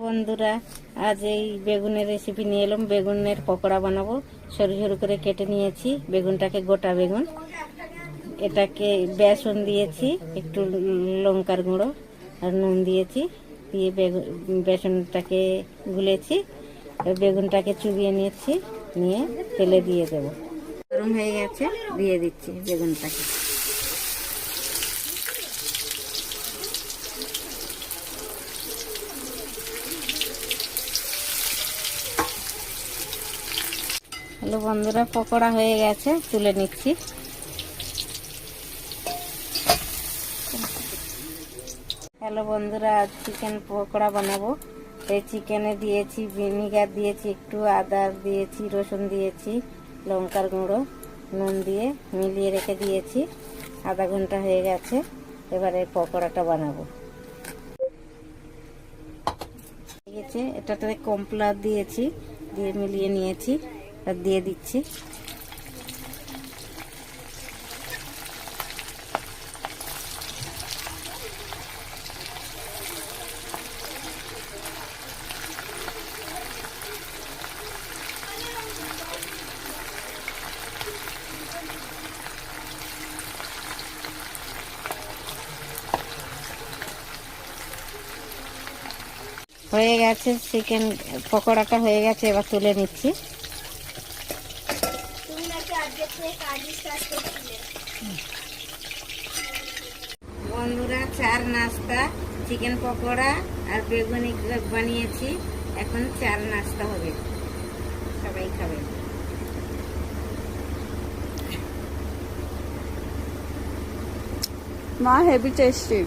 বন্ধুরা, আজ এই বেগুনের রেসিপি নিয়ে এলাম। বেগুনের পকোড়া বানাবো। সরু সরু করে কেটে নিয়েছি বেগুনটাকে, গোটা বেগুন। এটাকে বেসন দিয়েছি, একটু লঙ্কার গুঁড়ো আর নুন দিয়েছি, দিয়ে বেসনটাকে গুলেছি। বেগুনটাকে চুবিয়ে নিয়েছি, নিয়ে তেলে দিয়ে দেবো। গরম হয়ে গেছে, দিয়ে দিচ্ছি বেগুনটাকে। হ্যালো বন্ধুরা, পকোড়া হয়ে গেছে, তুলে নিচ্ছি। হ্যালো বন্ধুরা, আজ চিকেন পকোড়া বানাবো। এই চিকেনে দিয়েছি ভিনিগার, দিয়েছি একটু আদা, দিয়েছি রসুন, দিয়েছি লঙ্কার গুঁড়ো, নুন দিয়ে মিলিয়ে রেখে দিয়েছি। আধা ঘন্টা হয়ে গেছে, এবারে পকোড়াটা বানাবো। ঠিক আছে, এটাতে কর্নফ্লাওয়ার দিয়েছি, দিয়ে মিলিয়ে নিয়েছি আর দিয়ে দিচ্ছি। হয়ে গেছে, চিকেন পকোড়াটা হয়ে গেছে, এবার তুলে নিচ্ছি। বন্ধুরা, চার নাস্তা চিকেন পকোড়া আর বেগুনি বানিয়েছি। এখন চার নাস্তা হবে, সবাই খাবে। মা, হেভি টেস্টি।